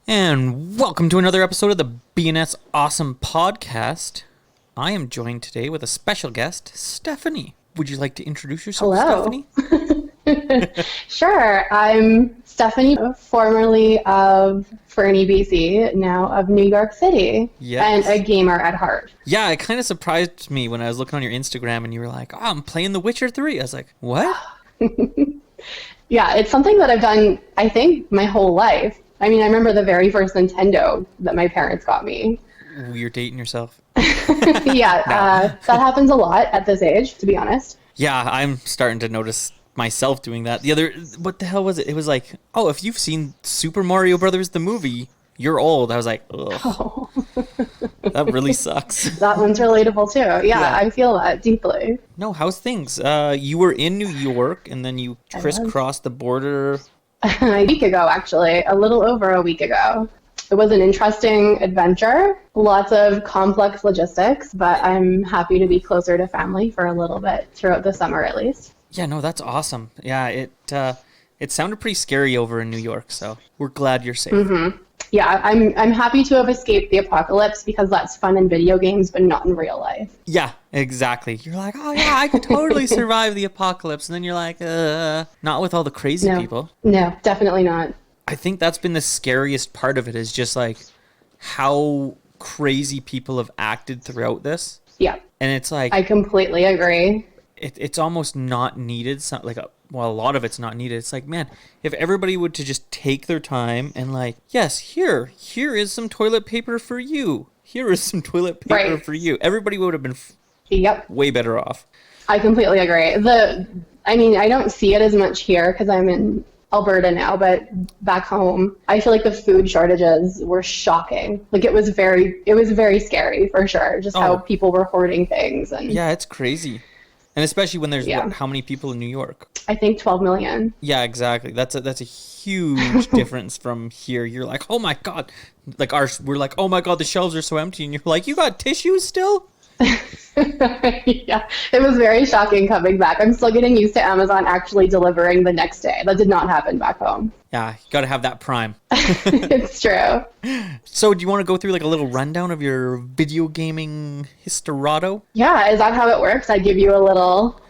And welcome to another episode of the BNS Awesome Podcast. I am joined today with a special guest, Stephanie. Would you like to introduce yourself, Hello. Stephanie? Sure. I'm Stephanie, formerly of Fernie, BC, now of New York City, Yes. and a gamer at heart. Yeah, it kind of surprised me when I was looking on your Instagram and you were like, oh, I'm playing The Witcher 3. I was like, what? Yeah, it's something that I've done, I think, my whole life. I mean, I remember the very first Nintendo that my parents got me. You're dating yourself. Yeah, that happens a lot at this age, to be honest. Yeah, I'm starting to notice myself doing that. What the hell was it? It was like, oh, if you've seen Super Mario Brothers the movie, you're old. I was like, ugh, Oh, that really sucks. that one's relatable too. Yeah, Yeah. I feel that deeply. No, how's things? You were in New York and then you I was. crisscrossed the border. A week ago, actually, a little over a week ago. It was an interesting adventure, lots of complex logistics, but I'm happy to be closer to family for a little bit throughout the summer at least. Yeah, no, that's awesome. Yeah, it sounded pretty scary over in New York, so we're glad you're safe. Yeah, I'm happy to have escaped the apocalypse because that's fun in video games, but not in real life. Yeah, exactly. You're like, oh yeah, I could totally survive the apocalypse, and then you're like, not with all the crazy No, people. no, definitely not. I think that's been the scariest part of it is just like how crazy people have acted throughout this, Yeah, and it's like I completely agree. it's almost not needed. A lot of it's not needed. It's like, man, if everybody would to just take their time and like, yes, here is some toilet paper for you. Here is some toilet paper Right. for you. Everybody would have been Yep, way better off. I completely agree. I mean, I don't see it as much here because I'm in Alberta now, but back home, I feel like the food shortages were shocking. Like it was very scary for sure. Just how Oh. people were hoarding things, and Yeah, it's crazy. And especially when there's Yeah. how many people in New York? I think 12 million. Yeah, exactly. That's a huge difference from here. You're like, oh my god, we're like, oh my god, the shelves are so empty, and you're like, you got tissues still? Yeah, it was very shocking coming back. I'm still getting used to Amazon actually delivering the next day. That did not happen back home. Yeah, you gotta have that Prime. It's true. So, do you want to go through like a little rundown of your video gaming historado? Yeah, is that how it works? I give you a little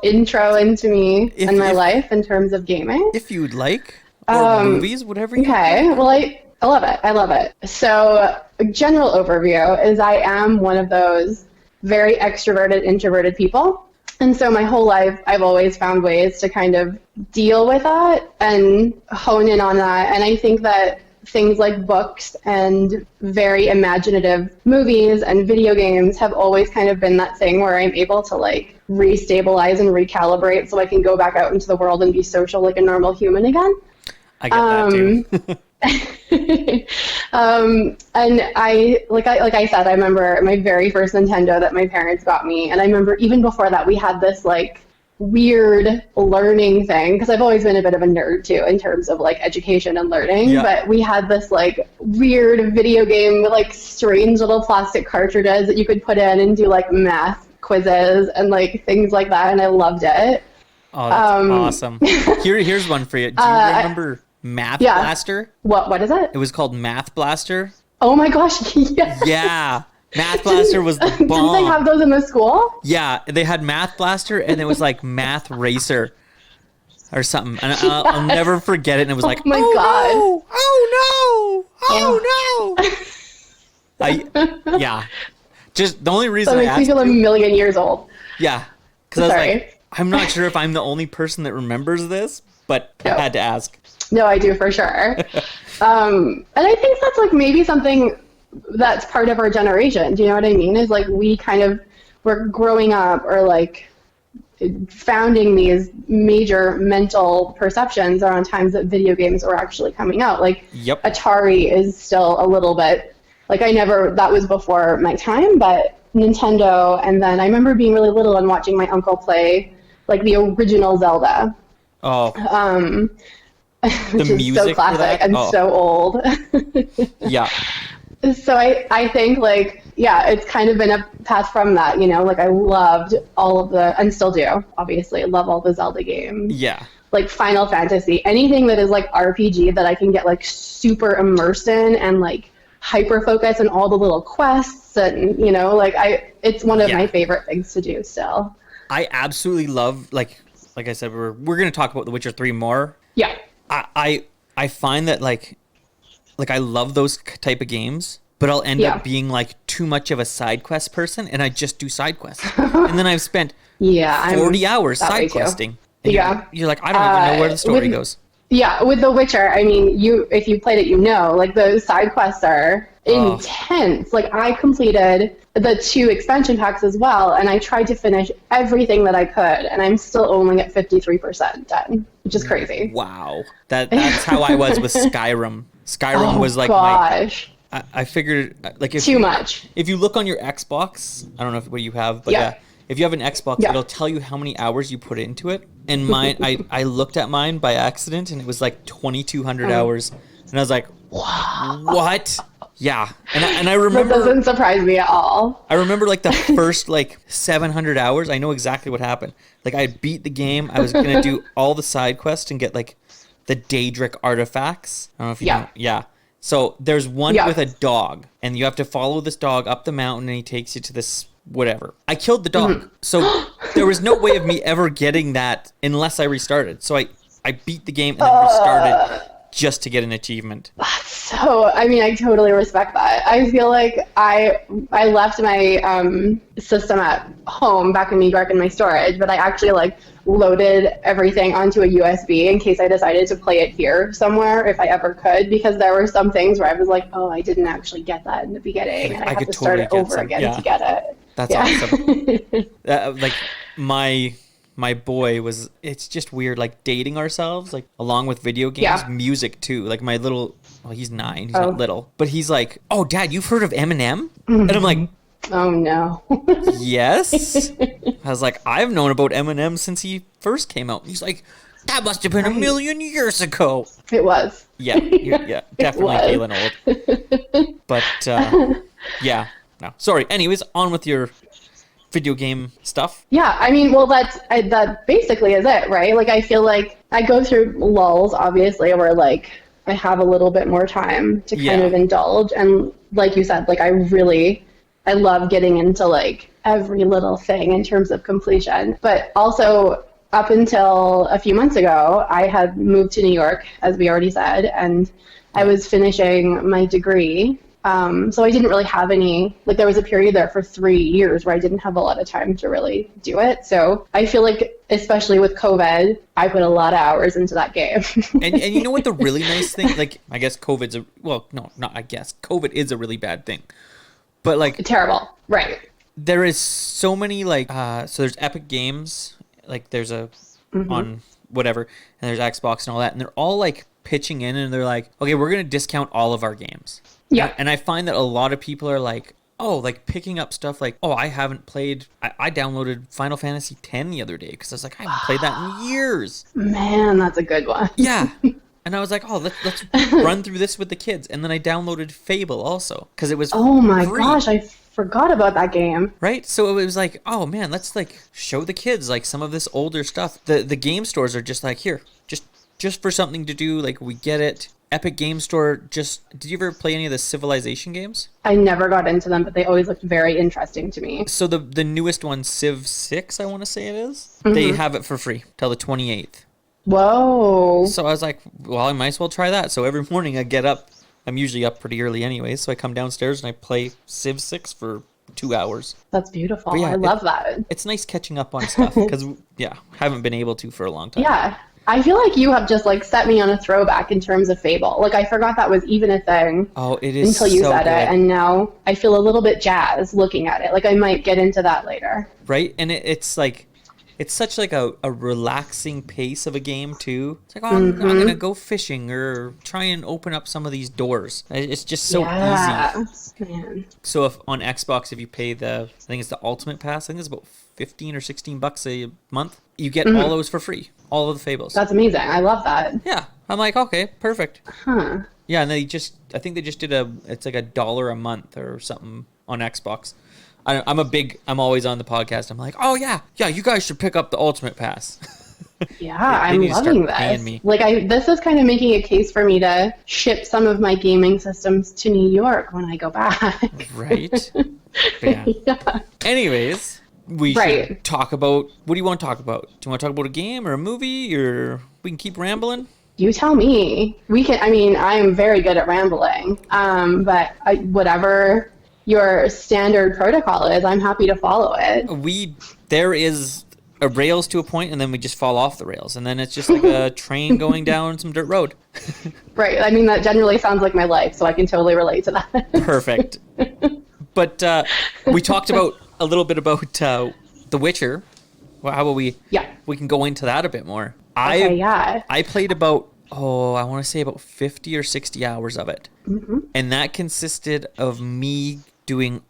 intro into me and my If- life in terms of gaming. If you'd like, or movies, whatever you Okay, well, I love it. I love it. So, a general overview is I am one of those very extroverted, introverted people. And so my whole life, I've always found ways to kind of deal with that and hone in on that. And I think that things like books and very imaginative movies and video games have always kind of been that thing where I'm able to like restabilize and recalibrate so I can go back out into the world and be social like a normal human again. I get that too. And like I said, I remember my very first Nintendo that my parents got me, and I remember even before that we had this like weird learning thing because I've always been a bit of a nerd too in terms of like education and learning. Yeah. But we had this like weird video game with like strange little plastic cartridges that you could put in and do like math quizzes and like things like that, and I loved it. Oh, that's awesome. Here's one for you. Do you remember Math yeah. Blaster? What is it? It was called Math Blaster. Oh my gosh, yes. Yeah, Math Blaster was the Didn't they bomb. have those in the school? Yeah, they had Math Blaster, and it was like Math Racer or something. And I'll never forget it. And it was like, my oh God. no, oh no, oh no. Yeah, just the only reason That I makes me asked feel a you, million years old. yeah, because I was Sorry. like, I'm not sure if I'm the only person that remembers this, but I No. had to ask. No, I do for sure. And I think that's like maybe something that's part of our generation. Do you know what I mean? Is like we kind of were growing up or like founding these major mental perceptions around times that video games were actually coming out. Like Yep. Atari is still a little bit like that was before my time, but Nintendo. And then I remember being really little and watching my uncle play like the original Zelda. Oh, Which is music so for classic that? and Oh. so old. yeah. So I think like, yeah, it's kind of been a path from that, you know, like I loved all of the, and still do, obviously, love all the Zelda games. Yeah. Like Final Fantasy, anything that is like RPG that I can get like super immersed in and like hyper focus on all the little quests and, you know, like it's one of my favorite things to do still. I absolutely love, like I said, we're going to talk about The Witcher 3 more. Yeah. I find that like I love those type of games, but I'll end up being like too much of a side quest person, and I just do side quests. And then I've spent 40 hours side questing. You're like, I don't even know where the story goes. Yeah, with The Witcher, I mean, if you played it, you know, like those side quests are intense. Like I completed the 2 expansion packs as well, and I tried to finish everything that I could, and I'm still only at 53% done, which is crazy. Wow, that's how I was with Skyrim. Skyrim was like I figured like too much. If you look on your Xbox, I don't know what you have, but if you have an Xbox, it'll tell you how many hours you put into it. And mine, I looked at mine by accident, and it was like 2,200 hours, and I was like, what? Yeah, and I remember. That doesn't surprise me at all. I remember like the first like 700 hours. I know exactly what happened. Like I beat the game. I was gonna do all the side quests and get like the Daedric artifacts. I don't know if you know. Yeah. So there's one with a dog, and you have to follow this dog up the mountain, and he takes you to this whatever. I killed the dog, so there was no way of me ever getting that unless I restarted. So I beat the game and then restarted just to get an achievement. So, I mean, I totally respect that. I feel like I left my system at home back in New York in my storage, but I actually like loaded everything onto a USB in case I decided to play it here somewhere if I ever could, because there were some things where I was like, oh, I didn't actually get that in the beginning, and I had to start it over again to get it. That's awesome. Like my boy was, it's just weird, like dating ourselves, like along with video games, music too. Like my little, well, he's 9, he's not little, but he's like, oh, Dad, you've heard of Eminem? And I'm like, oh no. Yes. I was like, I've known about Eminem since he first came out. He's like, that must have been a million years ago. It was. Yeah, definitely feeling old. But yeah, no, sorry. Anyways, on with your video game stuff. Yeah, I mean, well, that basically is it, right? Like, I feel like I go through lulls, obviously, where like I have a little bit more time to kind of indulge, and like you said, like I love getting into like every little thing in terms of completion. But also, up until a few months ago, I had moved to New York, as we already said, and I was finishing my degree. So I didn't really have any, like there was a period there for 3 years where I didn't have a lot of time to really do it. So I feel like, especially with COVID, I put a lot of hours into that game. and you know what the really nice thing, like I guess COVID is a really bad thing. But like terrible, right? There is so many like so there's Epic Games, like there's a on whatever, and there's Xbox and all that, and they're all like pitching in, and they're like, okay, we're gonna discount all of our games. Yeah. And I find that a lot of people are like, oh, like picking up stuff like, oh, I haven't played, I downloaded Final Fantasy X the other day because I was like, I haven't played that in years. Man, that's a good one. Yeah. And I was like, oh, let's run through this with the kids. And then I downloaded Fable also because it was oh my free. Gosh, I forgot about that game. Right? So it was like, oh man, let's like show the kids like some of this older stuff. The game stores are just like, here, just for something to do, like we get it. Epic Game Store did you ever play any of the Civilization games? I never got into them, but they always looked very interesting to me. So the newest one, Civ 6, I want to say it is, they have it for free till the 28th. Whoa. So I was like, well, I might as well try that. So every morning I get up, I'm usually up pretty early anyway, so I come downstairs and I play Civ 6 for 2 hours. That's beautiful. Yeah, I love that. It's nice catching up on stuff because, haven't been able to for a long time. Yeah. I feel like you have just like set me on a throwback in terms of Fable. Like I forgot that was even a thing. Oh, it is until you so said good. it, and now I feel a little bit jazzed looking at it. Like I might get into that later. Right, and it's like it's such like a relaxing pace of a game too. It's like, oh, I'm gonna go fishing or try and open up some of these doors. It's just so easy. Man. So if on Xbox, if you pay I think it's the Ultimate Pass, I think it's about 15 or 16 bucks a month. You get all those for free. All of the Fables. That's amazing. I love that. Yeah. I'm like, okay, perfect. Huh. Yeah, and I think they just did it's like $1 a month or something on Xbox. I'm always on the podcast. I'm like, oh yeah, you guys should pick up the Ultimate Pass. Yeah, They I'm need to start loving paying this. me. Like, this is kind of making a case for me to ship some of my gaming systems to New York when I go back. Right? Yeah. Yeah. Anyways, we Right. should talk about, what do you want to talk about? Do you want to talk about a game or a movie, or we can keep rambling? You tell me. I am very good at rambling. But whatever your standard protocol is, I'm happy to follow it. There is a rails to a point, and then we just fall off the rails, and then it's just like a train going down some dirt road. Right. I mean, that generally sounds like my life, so I can totally relate to that. Perfect. But we talked about a little bit about The Witcher. Well, how about we can go into that a bit more. I played about, I want to say about 50 or 60 hours of it. Mm-hmm. And that consisted of me doing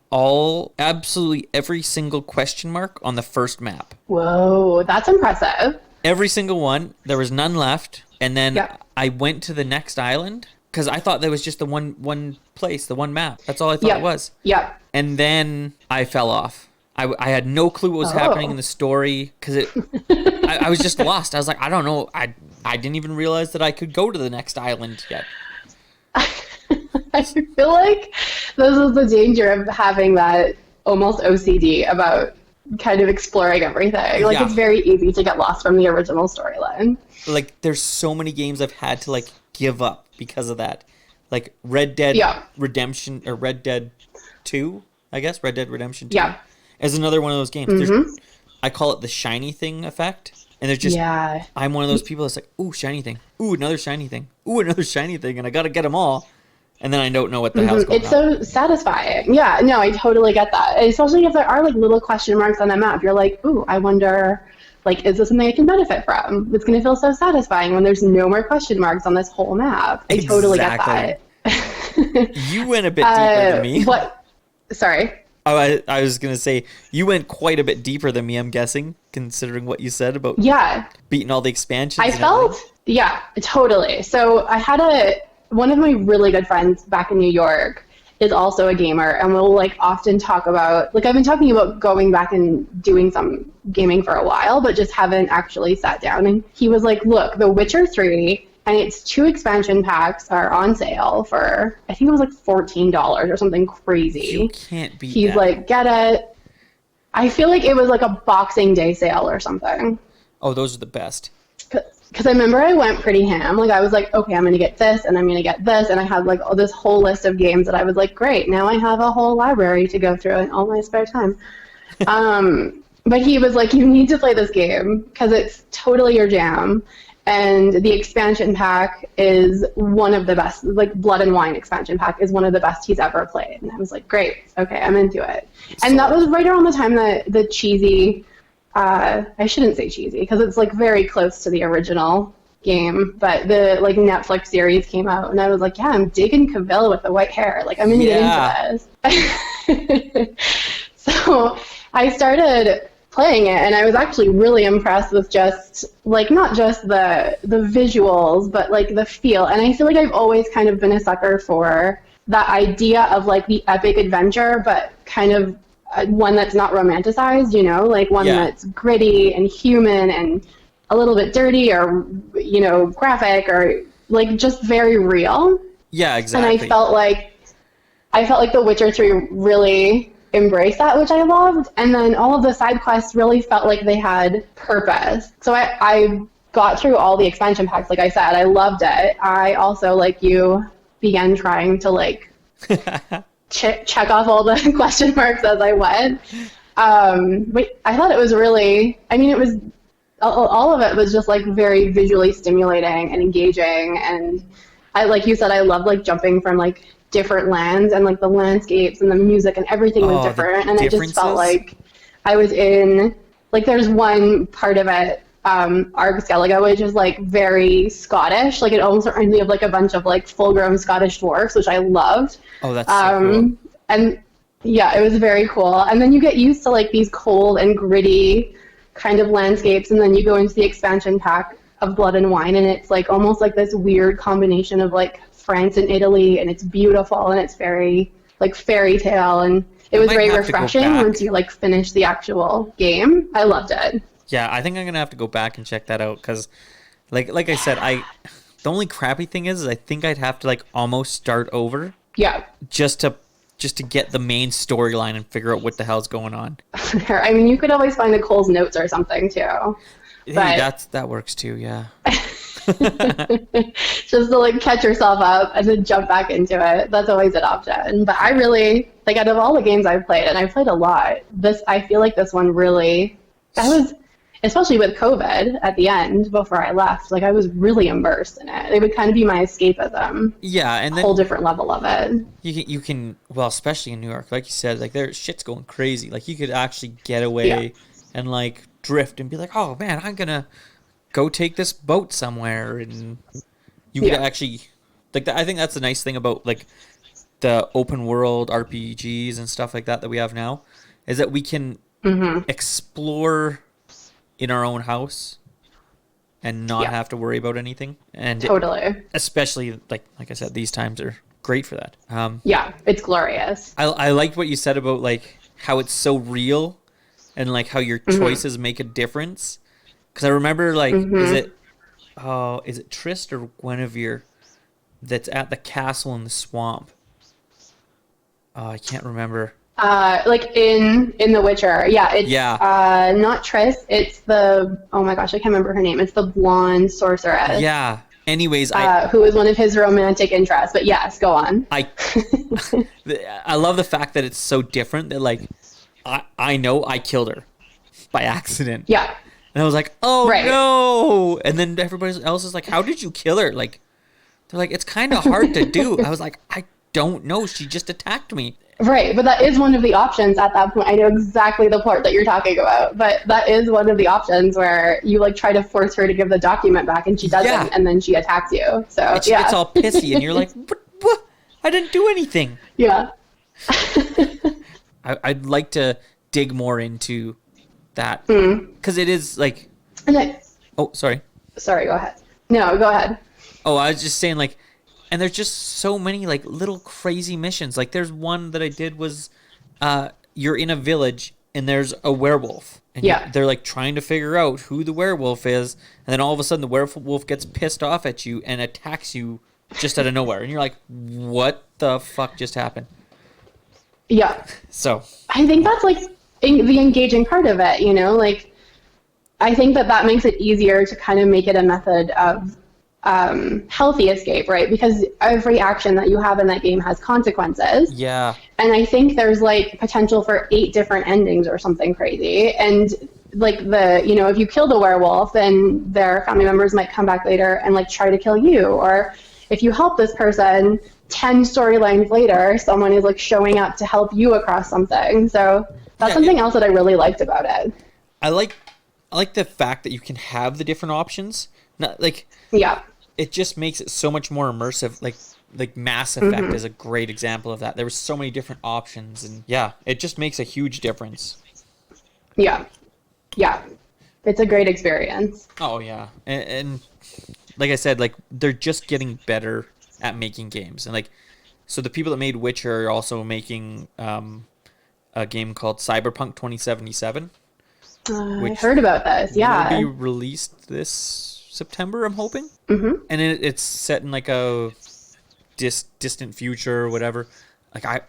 absolutely every single question mark on the first map. Whoa, that's impressive. Every single one. There was none left. And then I went to the next island because I thought there was just the one place, the one map. That's all I thought it was. Yeah. And then I fell off. I had no clue what was happening in the story because I was just lost. I was like, I don't know. I didn't even realize that I could go to the next island yet. I feel like this is the danger of having that almost OCD about kind of exploring everything. Like, it's very easy to get lost from the original storyline. Like, there's so many games I've had to, like, give up because of that. Like, Red Dead Redemption, or Red Dead 2, I guess? Red Dead Redemption 2. Yeah. Is another one of those games. Mm-hmm. I call it the shiny thing effect. And there's just, I'm one of those people that's like, ooh, shiny thing. Ooh, another shiny thing. Ooh, another shiny thing. And I got to get them all. And then I don't know what the hell's going on. It's so satisfying. Yeah, no, I totally get that. Especially if there are, like, little question marks on the map. You're like, ooh, I wonder, like, is this something I can benefit from? It's going to feel so satisfying when there's no more question marks on this whole map. I totally get that. You went a bit deeper than me. What? Sorry? Oh, I was going to say, you went quite a bit deeper than me, I'm guessing, considering what you said about beating all the expansions. I felt, totally. So I had one of my really good friends back in New York is also a gamer, and we'll, like, often talk about, like, I've been talking about going back and doing some gaming for a while, but just haven't actually sat down. And he was like, look, The Witcher 3 and its 2 expansion packs are on sale for, I think it was like $14 or something crazy. You can't beat He's that. like, get it. I feel like it was like a Boxing Day sale or something. Oh, those are the best. Because I remember I went pretty ham. Like, I was like, okay, I'm going to get this, and I'm going to get this. And I had, like, this whole list of games that I was like, great, now I have a whole library to go through in all my spare time. But he was like, you need to play this game because it's totally your jam. And the expansion pack is one of the best, like, Blood and Wine expansion pack is one of the best he's ever played. And I was like, great, okay, I'm into it. And that was right around the time that the cheesy, I shouldn't say cheesy, because it's, like, very close to the original game, but the, like, Netflix series came out, and I was like, yeah, I'm digging Cavill with the white hair. Like, I'm going to get into this. So I started playing it, and I was actually really impressed with just, like, not just the visuals, but, like, the feel. And I feel like I've always kind of been a sucker for that idea of, like, the epic adventure, but kind of one that's not romanticized, you know, like one that's gritty and human and a little bit dirty or, you know, graphic or, like, just very real. Yeah, exactly. And I felt like The Witcher 3 really embrace that, which I loved, and then all of the side quests really felt like they had purpose. So I got through all the expansion packs, like I said. I loved it. I also, like you, began trying to, like, check off all the question marks as I went. But I thought it was really, I mean, it was, all of it was just, like, very visually stimulating and engaging, and I, like you said, I loved, like, jumping from, like, different lands, and, like, the landscapes and the music and everything was different, and I just felt like I was in, like, there's one part of it, Skellige, which is, like, very Scottish. Like, it almost reminded me of, like, a bunch of, like, full-grown Scottish dwarfs, which I loved. Oh, that's so cool. And Yeah, it was very cool. And then you get used to like these cold and gritty kind of landscapes, and then you go into the expansion pack of Blood and Wine, and it's like almost like this weird combination of like France and Italy, and it's beautiful and it's very like fairy tale, and it was very refreshing once you like finish the actual game. I loved it. Yeah, I think I'm gonna have to go back and check that out because, like I said, the only crappy thing is I think I'd have to like almost start over. Yeah. Just to get the main storyline and figure out what the hell's going on. I mean, you could always find Nicole's notes or something too. Hey, that works too, yeah. Just to like catch yourself up and then jump back into it. That's always an option. But I really, like, out of all the games I've played, and I've played a lot, I feel like this one really, I was, especially with COVID at the end before I left, like I was really immersed in it. It would kind of be my escapism. Yeah, and then a whole different level of it. You can well, especially in New York, like you said, like their shit's going crazy. Like you could actually get away and like drift and be like, oh man, I'm gonna go take this boat somewhere, and you could actually like I think that's the nice thing about like the open world RPGs and stuff like that we have now, is that we can explore in our own house and not have to worry about anything. And totally, especially like I said, these times are great for that. Yeah, it's glorious. I liked what you said about like how it's so real and like how your choices make a difference. Because I remember like is it Trist or Guinevere that's at the castle in the swamp? Oh, I can't remember. Like in The Witcher, it's not Triss, it's oh my gosh, I can't remember her name. It's the blonde sorceress. Yeah. Anyways, who is one of his romantic interests. But yes, go on. I love the fact that it's so different that like I know I killed her by accident. Yeah. And I was like, oh no! And then everybody else is like, how did you kill her? Like, they're like, it's kind of hard to do. I was like, I don't know. She just attacked me. Right, but that is one of the options at that point. I know exactly the part that you're talking about, but that is one of the options where you like try to force her to give the document back and she doesn't, and then she attacks you. So and she gets all pissy and you're like, what? I didn't do anything. Yeah. I'd like to dig more into that because it is like. Oh, sorry. Sorry, go ahead. No, go ahead. Oh, I was just saying like. And there's just so many like little crazy missions. Like there's one that I did was you're in a village and there's a werewolf. And they're like trying to figure out who the werewolf is. And then all of a sudden the werewolf gets pissed off at you and attacks you just out of nowhere. And you're like, what the fuck just happened? Yeah. So. I think that's like the engaging part of it, you know? Like I think that makes it easier to kind of make it a method of healthy escape, right? Because every action that you have in that game has consequences. Yeah. And I think there's like potential for 8 different endings or something crazy. And like if you kill the werewolf, then their family members might come back later and like try to kill you. Or if you help this person, 10 storylines later, someone is like showing up to help you across something. So that's something else that I really liked about it. I like the fact that you can have the different options. Not like it just makes it so much more immersive. Like Mass Effect is a great example of that. There were so many different options, and it just makes a huge difference. Yeah, it's a great experience. Oh yeah, and like I said, like they're just getting better at making games, and like so the people that made Witcher are also making a game called Cyberpunk 2077. I heard about this. Yeah, will be released this September, I'm hoping. And it's set in like a distant future or whatever. Like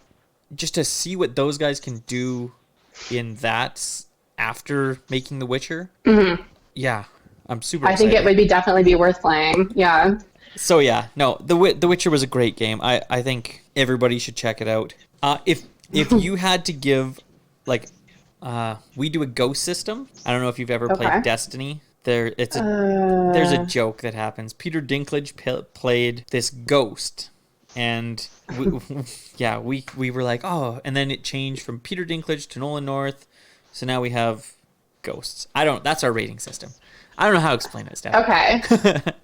just to see what those guys can do in that after making The Witcher. Yeah, I'm super excited. I think it would definitely be worth playing. Yeah. So no, The Witcher was a great game. I think everybody should check it out. If you had to give like we do a ghost system. I don't know if you've ever played Destiny. There's a joke that happens. Peter Dinklage played this ghost, and we were like, oh, and then it changed from Peter Dinklage to Nolan North, so now we have ghosts. That's our rating system. I don't know how to explain it, Steph. Okay.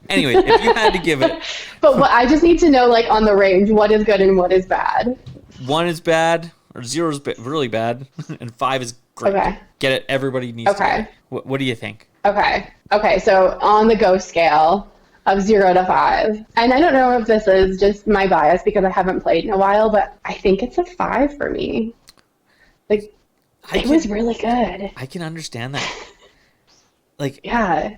Anyway, if you had to give it, but I just need to know, like on the range, what is good and what is bad. 1 is bad. or 0 is really bad, and 5 is great. Okay. Get it? Everybody needs to get it. What do you think? Okay, so on the go scale of 0 to 5, and I don't know if this is just my bias because I haven't played in a while, but I think it's a 5 for me. Like, it was really good. I can understand that. Like, Yeah.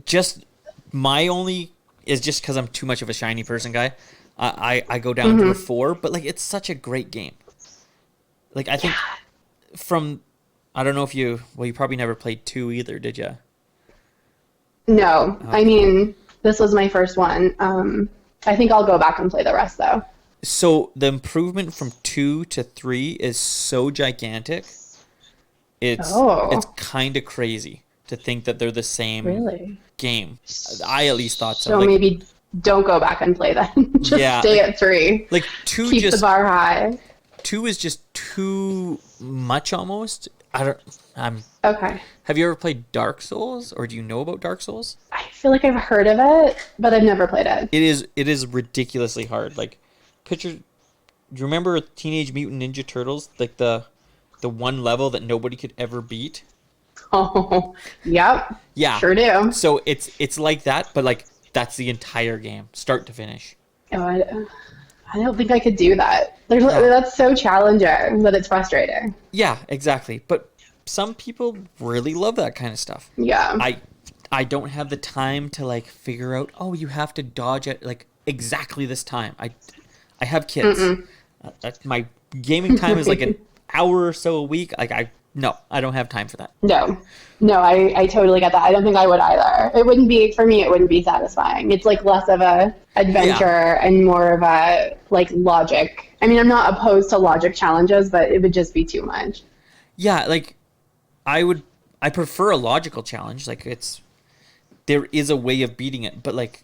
just my only is just because I'm too much of a shiny person guy. I go down to a 4, but like it's such a great game. Like I think from I don't know if you probably never played 2 either, did you? No, I mean this was my first one. I think I'll go back and play the rest though. So the improvement from 2 to 3 is so gigantic. It's kind of crazy to think that they're the same game. I at least thought so. So maybe don't go back and play then. Just stay at 3. Like 2 keep the bar high. 2 is just too much almost. Okay. Have you ever played Dark Souls, or do you know about Dark Souls? I feel like I've heard of it, but I've never played it. It is ridiculously hard. Like do you remember Teenage Mutant Ninja Turtles? Like the one level that nobody could ever beat? Oh, yep. Yeah. Sure do. So it's like that, but like that's the entire game, start to finish. Oh, I don't think I could do that. That's so challenging that it's frustrating. Yeah, exactly. But some people really love that kind of stuff. Yeah. I don't have the time to like figure out, oh, you have to dodge at like exactly this time. I have kids. My gaming time is like an hour or so a week. Like I don't have time for that. No, I totally get that. I don't think I would either. It wouldn't be, for me, it wouldn't be satisfying. It's like less of a adventure and more of a like logic. I mean, I'm not opposed to logic challenges, but it would just be too much. Yeah, like I prefer a logical challenge. Like there is a way of beating it, but like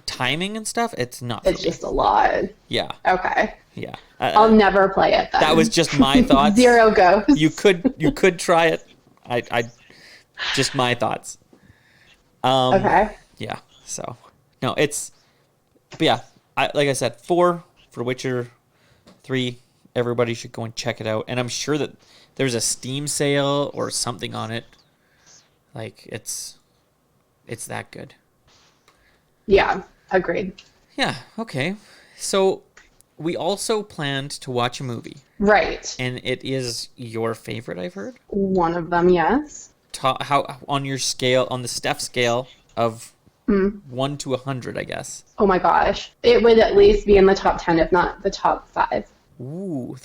timing and stuff, it's not. It's just a lot. Yeah. Okay. Yeah. I'll never play it then. That was just my thoughts. 0 ghosts. You could try it. I just my thoughts. Okay. Yeah. So no, but yeah. Like I said, 4 for Witcher, 3. Everybody should go and check it out. And I'm sure that there's a Steam sale or something on it. Like it's that good. Yeah. Agreed. Yeah. Okay. So we also planned to watch a movie. Right. And it is your favorite, I've heard. One of them, yes. How on your scale, on the Steph scale of 1 to 100, I guess. Oh my gosh. It would at least be in the top 10, if not the top 5. Ooh,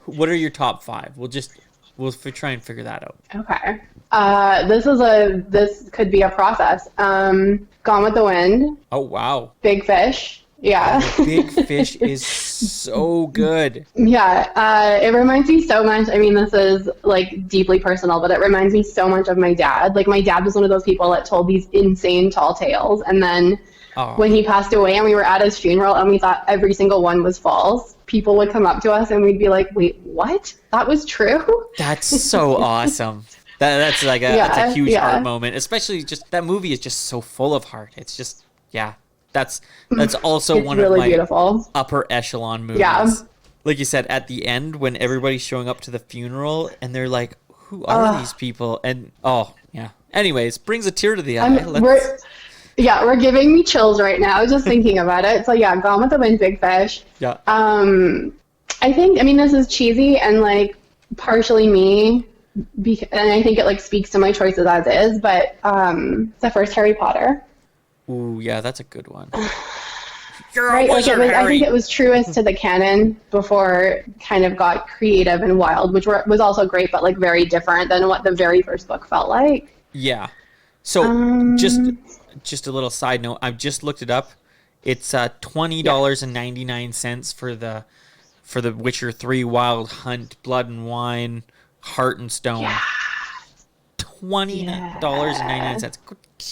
what are your top 5? We'll try and figure that out. Okay. This could be a process. Gone with the Wind. Oh, wow. Big Fish. Yeah. Big Fish is so good. Yeah. It reminds me so much. I mean, this is like deeply personal, but it reminds me so much of my dad. Like my dad was one of those people that told these insane tall tales. And then when he passed away and we were at his funeral and we thought every single one was false, people would come up to us and we'd be like, wait, what? That was true? That's so awesome. That's like that's a huge heart moment. Especially just that movie is just so full of heart. It's just, yeah. That's also it's one really of my beautiful. upper echelon movies. Yeah. Like you said, at the end when everybody's showing up to the funeral and they're like, who are these people? And yeah. Anyways, brings a tear to the eye. We're giving me chills right now just thinking about it. So yeah, Gone with the Wind, Big Fish. Yeah. I mean, this is cheesy and like partially me, and I think it like speaks to my choices as is, but the first Harry Potter. Ooh, yeah, that's a good one. Right, like I think it was truest to the canon before it kind of got creative and wild, which was also great, but like very different than what the very first book felt like. Yeah. So just a little side note, I've just looked it up. It's $20.99 for the Witcher 3 Wild Hunt, Blood and Wine, Heart and Stone. Yeah. $20.99.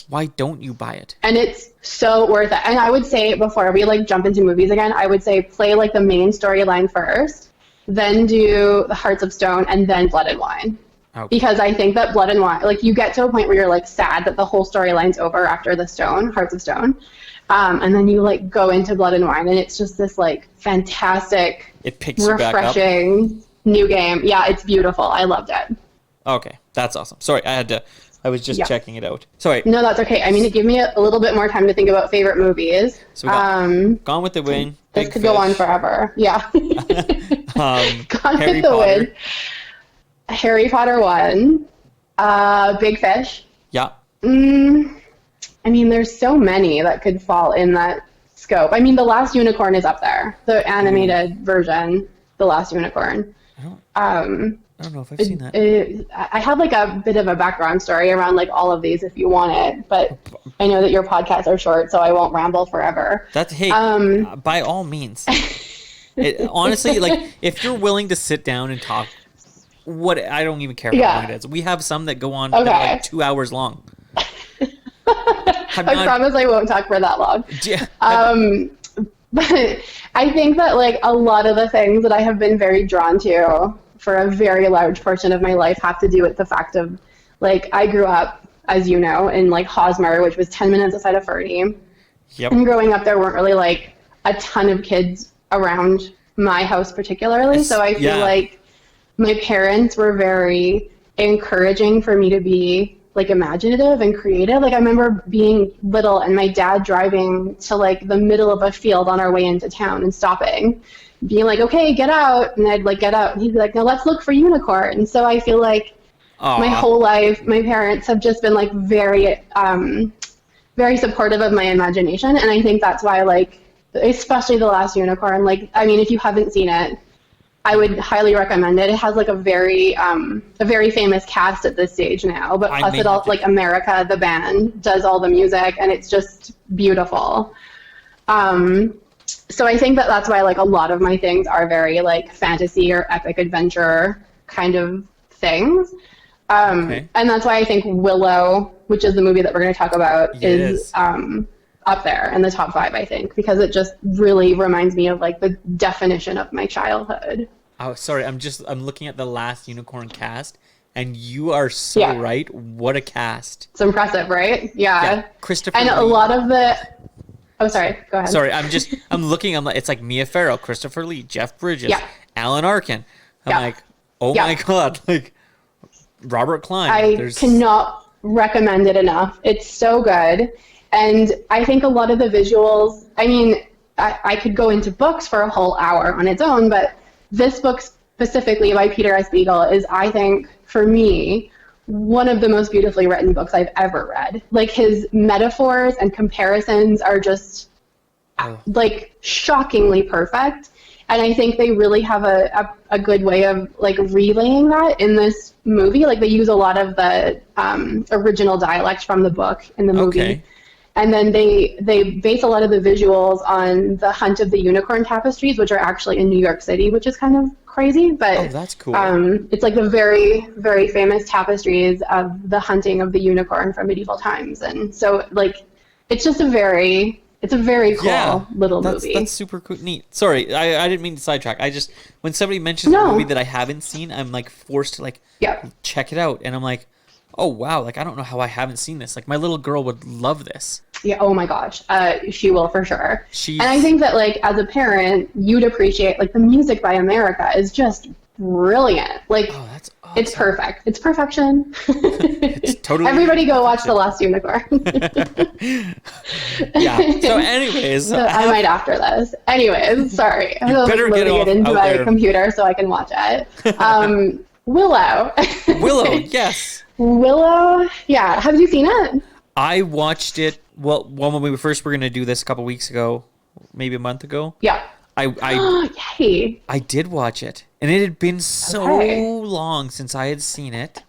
Why don't you buy it? And it's so worth it. And I would say before we like jump into movies again, I would say play like the main storyline first, then do the Hearts of Stone, and then Blood and Wine. Okay. Because I think that Blood and Wine, like you get to a point where you're like sad that the whole storyline's over after Hearts of Stone. And then you like go into Blood and Wine and it's just this like fantastic, It picks you back up. refreshing new game. Yeah, it's beautiful. I loved it. Okay, that's awesome. Sorry, I was just checking it out. Sorry. No, that's okay. I mean, it gave me a little bit more time to think about favorite movies. So we got Gone with the Wind. This could go on forever. Yeah. Gone Harry with the Potter. Wind. Harry Potter 1. Big Fish. Yeah. I mean, there's so many that could fall in that scope. I mean, The Last Unicorn is up there. The animated version, The Last Unicorn. I don't know if I've seen that. I have like a bit of a background story around like all of these if you want it, but I know that your podcasts are short, so I won't ramble forever. By all means. Honestly, like if you're willing to sit down and talk, I don't even care how long it is. We have some that go on that are like 2 hours long. I promise I won't talk for that long. Yeah, but I think that like a lot of the things that I have been very drawn to for a very large portion of my life have to do with the fact of like I grew up, as you know, in like Hosmer, which was 10 minutes outside of Ferdy. Yep. And growing up, there weren't really like a ton of kids around my house particularly. So I feel like my parents were very encouraging for me to be like imaginative and creative. Like I remember being little and my dad driving to like the middle of a field on our way into town and stopping, being like, okay, get out. And I'd like get out and he'd be like, no, let's look for unicorns. So I feel like my whole life, my parents have just been like very, very supportive of my imagination. And I think that's why like, especially The Last Unicorn, like, I mean, if you haven't seen it, I would highly recommend it. It has like a very famous cast at this stage now, but plus it all like America, the band, does all the music, and it's just beautiful. So I think that that's why like a lot of my things are very like fantasy or epic adventure kind of things. And that's why I think Willow, which is the movie that we're going to talk about, is up there in the top 5, I think, because it just really reminds me of like the definition of my childhood. Oh, sorry. I'm looking at The Last Unicorn cast, and you are so right. What a cast! It's impressive, right? Yeah. Christopher and Lee. a lot of the. Oh, sorry. Go ahead. Sorry, I'm looking. It's like Mia Farrow, Christopher Lee, Jeff Bridges, Alan Arkin. I'm like, oh my god, like Robert Klein. I cannot recommend it enough. It's so good. And I think a lot of the visuals, I mean, I could go into books for a whole hour on its own, but this book specifically by Peter S. Beagle is, I think, for me, one of the most beautifully written books I've ever read. Like his metaphors and comparisons are just like shockingly perfect. And I think they really have a good way of like relaying that in this movie. Like they use a lot of the original dialect from the book in the movie. Okay. And then they base a lot of the visuals on the Hunt of the Unicorn tapestries, which are actually in New York City, which is kind of crazy. But that's cool. It's like the very, very famous tapestries of the hunting of the unicorn from medieval times. And so like it's just a very cool little movie. That's super cool, neat. Sorry, I didn't mean to sidetrack. I just, when somebody mentions a movie that I haven't seen, I'm like forced to like check it out. And I'm like, oh wow, like I don't know how I haven't seen this. Like my little girl would love this. Yeah, oh my gosh. She will for sure. And I think that like as a parent, you'd appreciate like the music by America is just brilliant. Like that's awesome. It's perfect. It's perfection. It's totally everybody go watch The Last Unicorn. Yeah. So anyways, I might after this. Anyways, sorry. I better get into my computer so I can watch it. Willow. Willow, yes. Willow, yeah. Have you seen it? I watched it. Well, when we first were going to do this a couple weeks ago, maybe a month ago. Yeah. I did watch it, and it had been so long since I had seen it.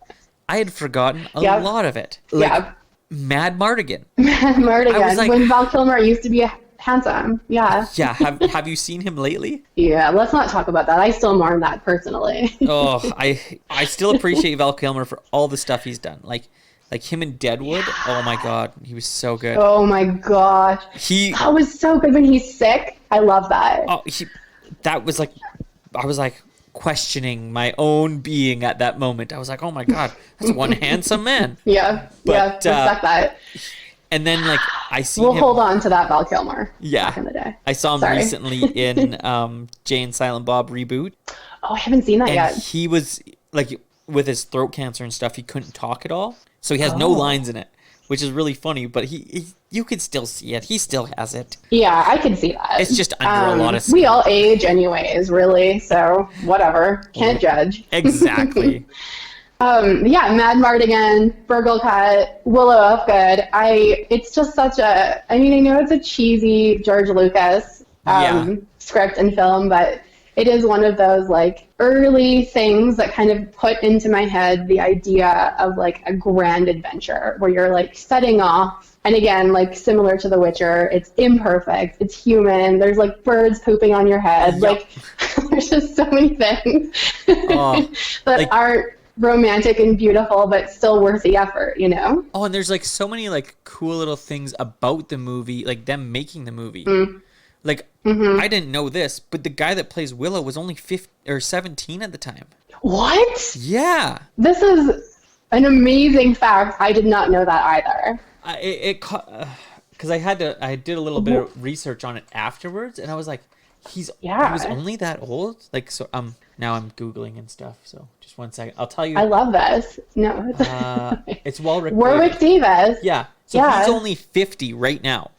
I had forgotten a lot of it. Like Mad Mardigan. Mad Mardigan. I was like, when Val Kilmer used to be handsome. Yeah. Yeah. Have you seen him lately? Yeah. Let's not talk about that. I still mourn that personally. Oh, I still appreciate Val Kilmer for all the stuff he's done. Like him in Deadwood. Yeah. Oh my god, he was so good. Oh my gosh. That was so good when he's sick. I love that. Oh, that was like, I was like, questioning my own being at that moment. I was like, oh my God, that's one handsome man. Yeah. But, Respect that. And then like I see We'll him. hold on to that Val Kilmer. Yeah. Back in the day. I saw him Sorry. recently in Jay and Silent Bob reboot. Oh, I haven't seen that And yet. he was like, with his throat cancer and stuff, he couldn't talk at all. So he has no lines in it, which is really funny, but he you could still see it. He still has it. Yeah, I can see that. It's just under a lot of skin. We all age anyways, really, so whatever. Can't judge. Exactly. Yeah, Mad Mardigan, Burgle Cut, Willow Ufgood. It's just such a, I mean, I know it's a cheesy George Lucas script and film, but it is one of those like early things that kind of put into my head the idea of like a grand adventure where you're like setting off. And again, like similar to The Witcher, it's imperfect, it's human, there's like birds pooping on your head. Yep. Like there's just so many things that like, aren't romantic and beautiful, but still worth the effort, you know? Oh, and there's like so many like cool little things about the movie, like them making the movie. Like, I didn't know this, but the guy that plays Willow was only 15 or 17 at the time. What? Yeah. This is an amazing fact. I did not know that either. Because I did a little bit of research on it afterwards, and I was like, he was only that old? Like, so now I'm Googling and stuff, so just 1 second. I'll tell you. I love this. No. It's Warwick Davis. Yeah. So he's only 50 right now.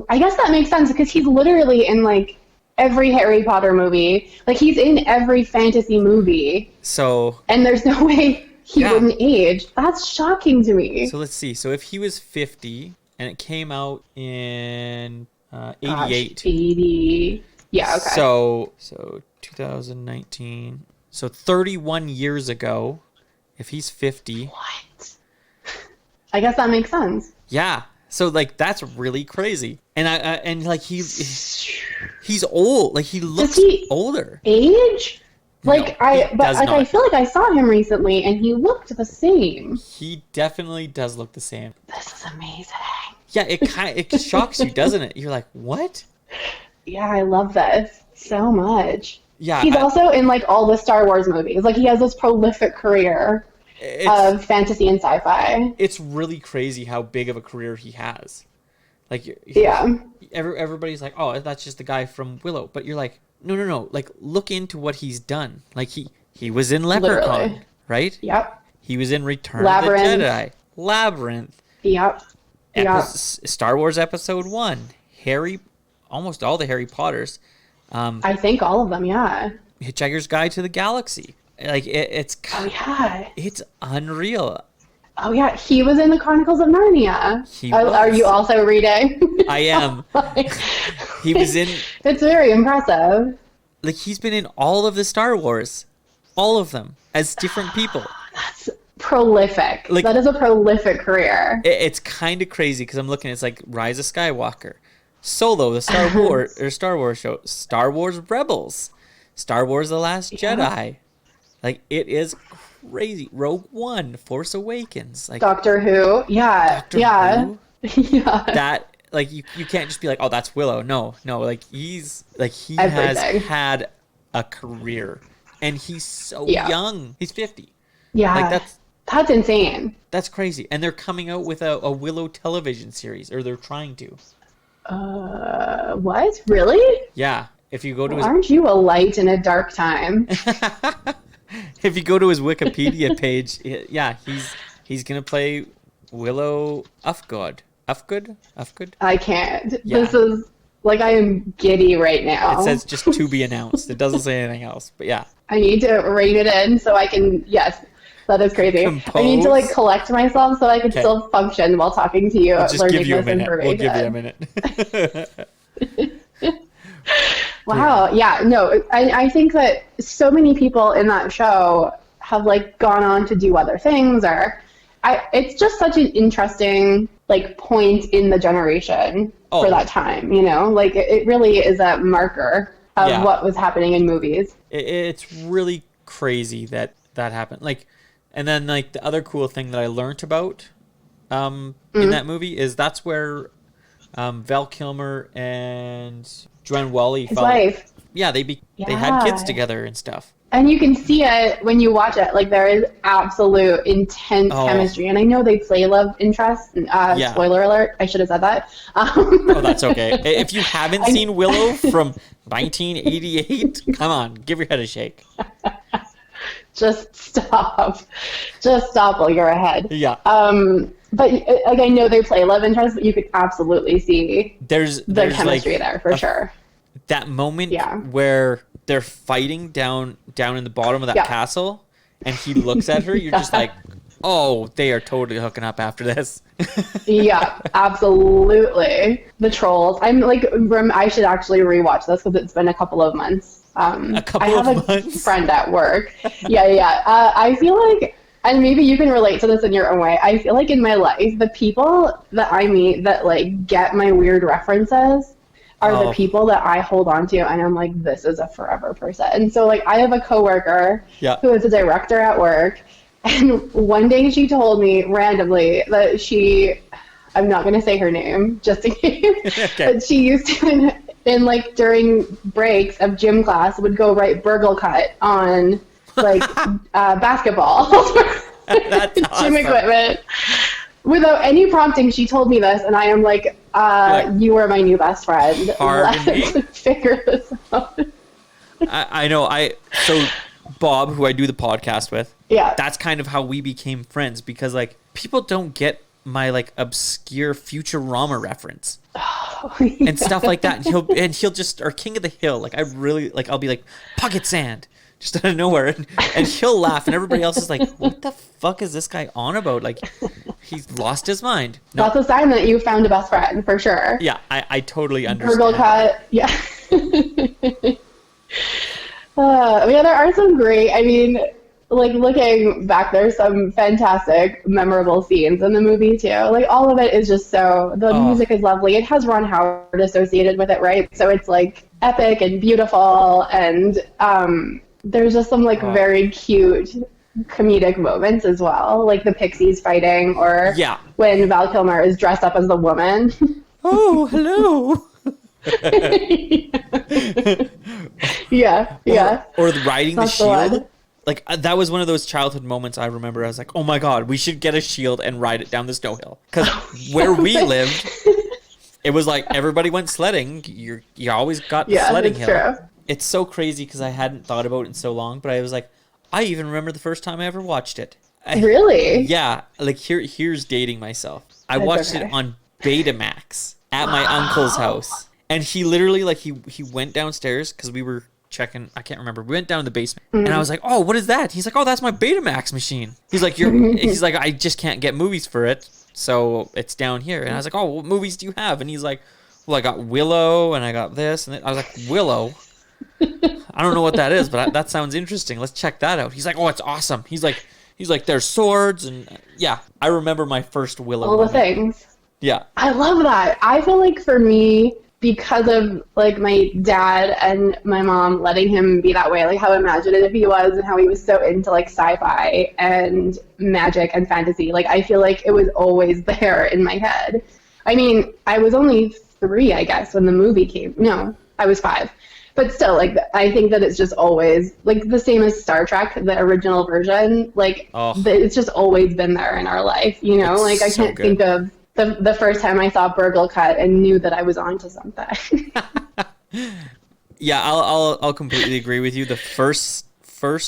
I guess that makes sense because he's literally in like every Harry Potter movie. Like he's in every fantasy movie. So. And there's no way he wouldn't age. That's shocking to me. So let's see. So if he was 50 and it came out in 88. Gosh, 80. Yeah, okay. So 2019. So 31 years ago, if he's 50. What? I guess that makes sense. Yeah. So like that's really crazy. And and like he's old. Like he looks older. Age? Like no, I feel like I saw him recently and he looked the same. He definitely does look the same. This is amazing. Yeah, it shocks you, doesn't it? You're like, "What?" Yeah, I love this so much. Yeah. He's also in like all the Star Wars movies. Like he has this prolific career of fantasy and sci-fi. It's really crazy how big of a career he has. Like everybody's like, "Oh, that's just the guy from Willow." But you're like, "No. Like look into what he's done. Like he was in Leprechaun, literally. Right? Yep. He was in Return of the Jedi. Labyrinth. Yep. Star Wars Episode 1. Almost all the Harry Potters. I think all of them, yeah. Hitchhiker's Guide to the Galaxy. Like it's it's unreal. Oh yeah, he was in the Chronicles of Narnia. Are you also reading? I am. He was in. It's very impressive. Like he's been in all of the Star Wars, all of them as different people. That's prolific. Like, that is a prolific career. It's kind of crazy because I'm looking. It's like Rise of Skywalker, Solo, the Star Wars show, Star Wars Rebels, Star Wars: The Last Jedi. Like it is crazy. Rogue One, Force Awakens, like Doctor Who. Yeah. Doctor Who. Yeah. That like you can't just be like, oh, that's Willow. No. Like he Everything. has had a career, and he's so young. He's 50. Yeah. Like that's insane. That's crazy. And they're coming out with a Willow television series, or they're trying to. What? Really? Yeah. If you go to aren't you a light in a dark time? If you go to his Wikipedia page, yeah, he's gonna play Willow Ufgood. Ufgood? I can't. Yeah. This is like I am giddy right now. It says just to be announced. It doesn't say anything else. But yeah. I need to rein it in so I can. Yes, that is crazy. Compose. I need to like collect myself so I can still function while talking to you. We'll just give you a minute. We'll give you a minute. Wow. Yeah. No, I think that so many people in that show have like gone on to do other things, or it's just such an interesting like point in the generation for that time. You know, like it really is a marker of what was happening in movies. It's really crazy that happened. Like, and then like the other cool thing that I learned about in that movie is that's where Val Kilmer and Joanne Whalley they had kids Yeah. together and stuff. And you can see it when you watch it. Like, there is absolute intense Oh, chemistry. And I know they play love interest. yeah. Spoiler alert. I should have said that. Oh, that's okay. If you haven't seen Willow from 1988, come on, give your head a shake. Just stop. Just stop while you're ahead. Yeah. But like, I know they play love interest, but you could absolutely see There's the chemistry like there for sure. that moment Yeah. where they're fighting down in the bottom of that Yeah. castle, and he looks at her. You're just like, oh, they are totally hooking up after this. Yeah, absolutely. The trolls. I'm like, I should actually rewatch this because it's been a couple of months. A couple I have of a months? friend at work. Yeah. I feel like, and maybe you can relate to this in your own way. I feel like in my life, the people that I meet that like get my weird references are the people that I hold on to, and I'm like, this is a forever person. And so like, I have a coworker Yeah. who is a director at work, and one day she told me randomly that I'm not going to say her name just in case, Okay. but she used to, in like during breaks of gym class, would go write burgle cut on like basketball That's gym awesome. equipment. Without any prompting, she told me this, and I am like, you are my new best friend. Pardon me? Let's figure this out. I know. So Bob, who I do the podcast with, Yeah. that's kind of how we became friends, because like people don't get my like obscure Futurama reference and stuff like that. And he'll just, or King of the Hill. Like I really like, I'll be like pocket sand just out of nowhere, and he'll laugh, and everybody else is like, what the fuck is this guy on about? Like he's lost his mind. No, That's a sign that you found a best friend for sure. yeah, I totally understand. Burgle cut. Yeah. Yeah, there are some great, I mean, like looking back, there's some fantastic, memorable scenes in the movie too. Like all of it is just the music is lovely. It has Ron Howard associated with it, right? So it's like epic and beautiful, and there's just some like very cute comedic moments as well, like the Pixies fighting, or when Val Kilmer is dressed up as the woman. Oh, hello. Yeah. Or the riding That's the the shield. one. Like that was one of those childhood moments I remember. I was like, oh my god, we should get a shield and ride it down the snow hill. Because where we lived, it was like everybody went sledding. You always got the sledding hill. True. It's so crazy because I hadn't thought about it in so long, but I was like, I even remember the first time I ever watched it. Really? Yeah, like here's dating myself. I watched it on Betamax at my uncle's house, and he literally like he went downstairs because we were checking. I can't remember. We went down in the basement, and I was like, "Oh, what is that?" He's like, "Oh, that's my Betamax machine." He's like, He's like, "I just can't get movies for it, so it's down here." And I was like, "Oh, what movies do you have?" And he's like, "Well, I got Willow, and I got this," and I was like, "Willow." I don't know what that is, but that sounds interesting. Let's check that out. He's like, "Oh, it's awesome." He's like, "There's swords," and yeah, I remember my first Willow. All the things. Yeah. I love that. I feel like for me, because of like my dad and my mom letting him be that way, like how imaginative he was and how he was so into like sci-fi and magic and fantasy, like I feel like it was always there in my head. I mean, I was only 3, I guess, when the movie came. No, I was 5. But still, like, I think that it's just always, like, the same as Star Trek, the original version. Like, it's just always been there in our life, you know? Like, I can't think of the first time I saw Burgle Cut and knew that I was onto something. Yeah, I'll completely agree with you. The first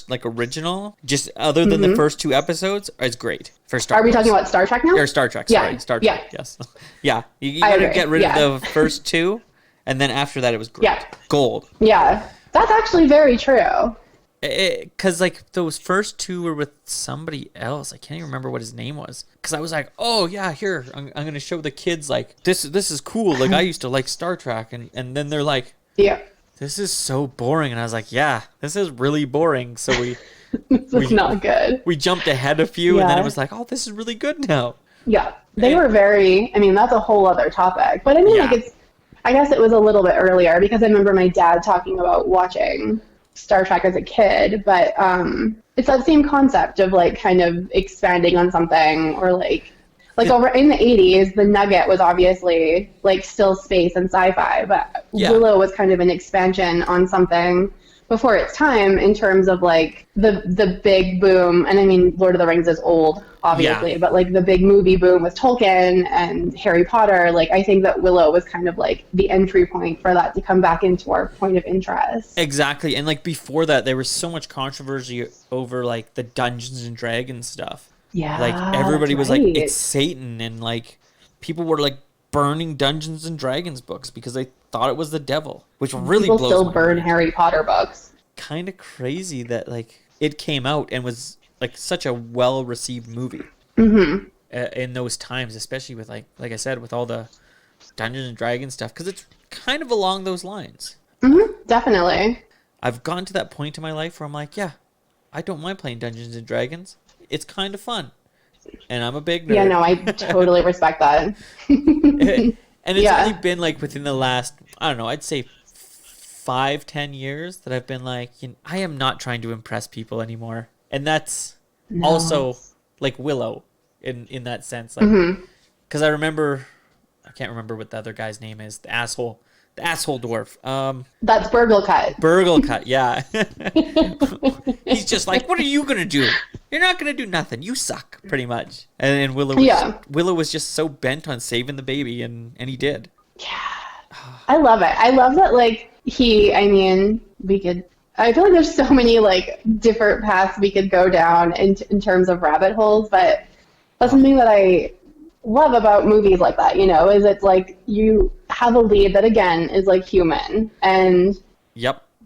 like original, just other than the first 2 episodes, is great for Star Wars. Are we talking about Star Trek now? Or Star Trek, sorry. Star Trek, yes. Yeah, you gotta get rid of the first 2, and then after that it was great. Yeah. Gold. Yeah, that's actually very true. Because like those first 2 were with somebody else. I can't even remember what his name was. Because I was like, oh yeah, here I'm gonna show the kids like this is cool. Like I used to like Star Trek, and then they're like, yeah, this is so boring. And I was like, yeah, this is really boring. So this is not good. We jumped ahead a few, and then it was like, oh, this is really good now. Yeah, they were very. I mean, that's a whole other topic. But I mean, like I guess it was a little bit earlier because I remember my dad talking about watching Star Trek as a kid, but it's that same concept of like kind of expanding on something, or like Like over in the 80s, the Nugget was obviously like still space and sci-fi, but Willow was kind of an expansion on something before its time in terms of like the big boom. And I mean, Lord of the Rings is old, obviously, but like the big movie boom with Tolkien and Harry Potter. Like I think that Willow was kind of like the entry point for that to come back into our point of interest. Exactly. And like before that, there was so much controversy over like the Dungeons and Dragons stuff. Yeah, like everybody was like, it's Satan, and like people were like burning Dungeons and Dragons books because they thought it was the devil, which really people blows still my burn mind. Harry Potter books. Kind of crazy that like it came out and was like such a well received movie in those times, especially with like I said, with all the Dungeons and Dragons stuff, because it's kind of along those lines. Definitely. I've gotten to that point in my life where I'm like, yeah, I don't mind playing Dungeons and Dragons. It's kind of fun. And I'm a big nerd. Yeah, no, I totally respect that. And it's only been like within the last, I don't know, I'd say 5-10 years that I've been like, I am not trying to impress people anymore. And that's also like Willow in that sense. Like, because I remember, I can't remember what the other guy's name is, the asshole dwarf. That's Burglecut, yeah. He's just like, what are you gonna do? You're not gonna do nothing. You suck, pretty much. And Willow was just so bent on saving the baby, and he did. Yeah, I love it. I love that. Like I feel like there's so many like different paths we could go down in terms of rabbit holes, but that's something that I love about movies like that, is it's like you have a lead that again is like human and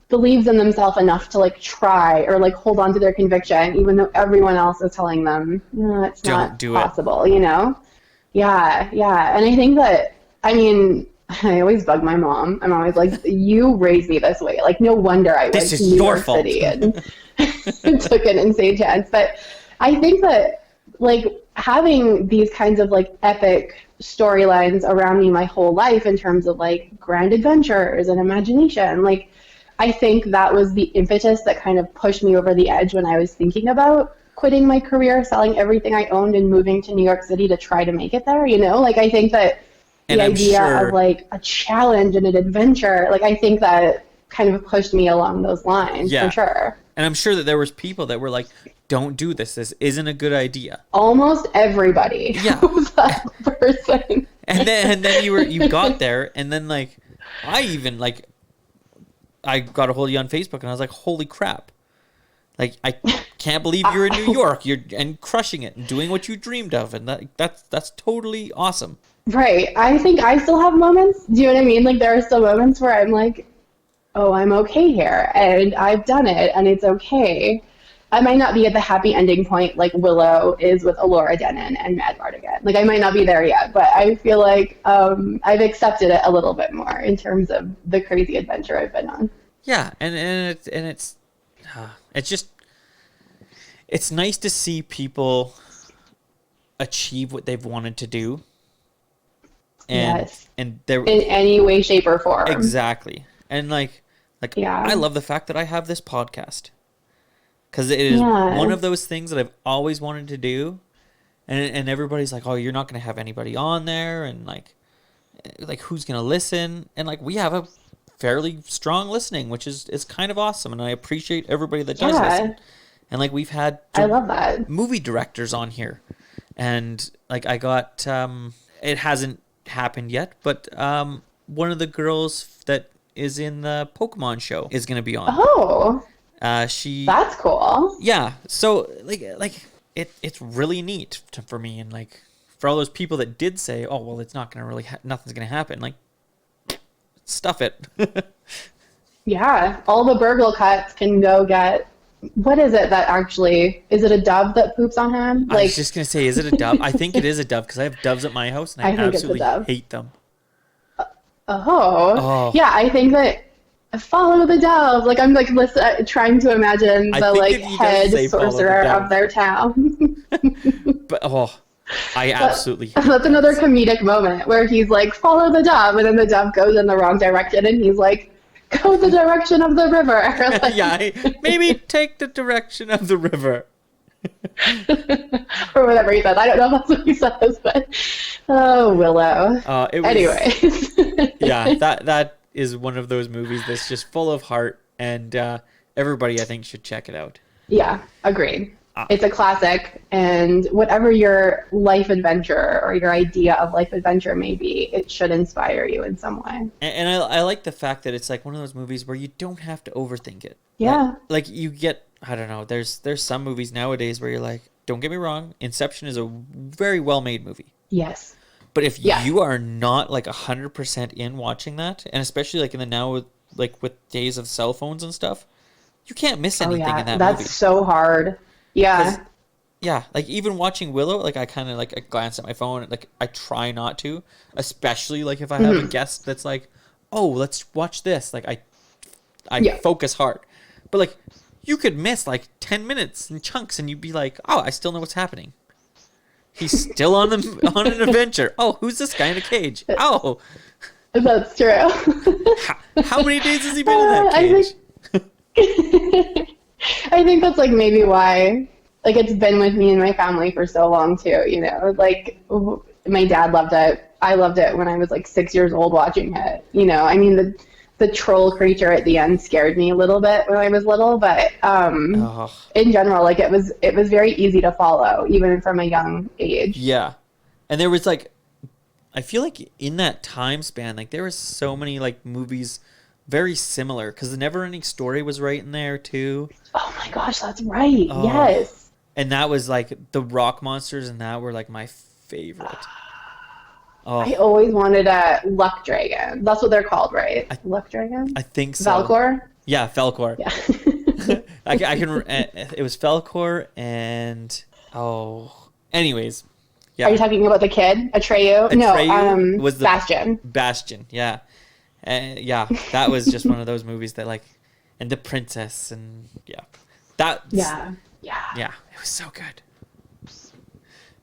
believes in themselves enough to like try or like hold on to their conviction even though everyone else is telling them it's not possible. Yeah. And I think that, I always bug my mom. I'm always like, you raised me this way. Like, no wonder I went to New York City and took an insane chance. But I think that like having these kinds of like epic storylines around me my whole life in terms of like grand adventures and imagination, like I think that was the impetus that kind of pushed me over the edge when I was thinking about quitting my career, selling everything I owned and moving to New York City to try to make it there, like I think that the idea of like a challenge and an adventure, like I think that kind of pushed me along those lines for sure. And I'm sure that there was people that were like, don't do this. This isn't a good idea. Almost everybody was that person. And then you got there, and then like I got a hold of you on Facebook, and I was like, holy crap. Like, I can't believe you're in New York. And crushing it and doing what you dreamed of, and that's totally awesome. Right. I think I still have moments. Do you know what I mean? Like, there are still moments where I'm like, oh, I'm okay here, and I've done it, and it's okay. I might not be at the happy ending point like Willow is with Elora Danan and Mad Mardigan. Like, I might not be there yet, but I feel like I've accepted it a little bit more in terms of the crazy adventure I've been on. Yeah, and it's just, it's nice to see people achieve what they've wanted to do. And they're in any way, shape, or form. Exactly. And like I love the fact that I have this podcast. Because it is one of those things that I've always wanted to do. And everybody's like, oh, you're not going to have anybody on there. And like who's going to listen? And like, we have a fairly strong listening, which is kind of awesome. And I appreciate everybody that does listen. And like, we've had I love that. movie directors on here. And like, I got, it hasn't happened yet, but one of the girls that is in the Pokemon show is going to be on. Oh. That's cool. Yeah. So like it's really neat for me, and like for all those people that did say, oh well, it's not gonna really nothing's gonna happen. Like, stuff it. Yeah, all the burgle cuts can go get. What is it that actually is it a dove that poops on him? I was just gonna say, is it a dove? I think it is a dove because I have doves at my house and I absolutely hate them. Oh. Yeah, I think that. Follow the dove. Like I'm like trying to imagine the like head sorcerer of their town. But I absolutely. That's another comedic moment where he's like, follow the dove, and then the dove goes in the wrong direction, and he's like, go the direction of the river. Like, yeah, maybe take the direction of the river. or whatever he says. I don't know if that's what he says, but oh, Willow. Anyways. Yeah, that is one of those movies that's just full of heart, and everybody, I think, should check it out. Yeah, agreed. It's a classic, and whatever your life adventure or your idea of life adventure may be, it should inspire you in some way. And I like the fact that it's like one of those movies where you don't have to overthink it. Yeah. Like you get, I don't know, there's some movies nowadays where you're like, don't get me wrong, Inception is a very well-made movie. Yes. But if you are not like 100% in watching that, and especially like in the now with days of cell phones and stuff, you can't miss anything in that movie. That's so hard. Yeah. Yeah, like even watching Willow, like I kind of like I glance at my phone, like I try not to, especially like if I have a guest that's like, "Oh, let's watch this." Like I focus hard. But like you could miss like 10 minutes in chunks and you'd be like, "Oh, I still know what's happening. He's still on an adventure. Oh, who's this guy in a cage? Oh." That's true. How many days has he been in that cage? I think that's like maybe why, like, it's been with me and my family for so long too, you know, like my dad loved it. I loved it when I was like 6 years old watching it, you know. I mean, the troll creature at the end scared me a little bit when I was little, but in general, like it was very easy to follow even from a young age. Yeah. And there was like, I feel like in that time span, like there was so many like movies very similar, because the Neverending Story was right in there too. Oh my gosh, that's right. Yes. And that was like the rock monsters, and that were like my favorite. I always wanted a luck dragon. That's what they're called, right? Luck dragon? I think so. Falcor? Yeah, Falcor. Yeah. I can. It was Falcor and anyways. Yeah. Are you talking about the kid, Atreyu? No, was the Bastion. Bastion, yeah. Yeah, that was just one of those movies that like, and the princess, and yeah, it was so good.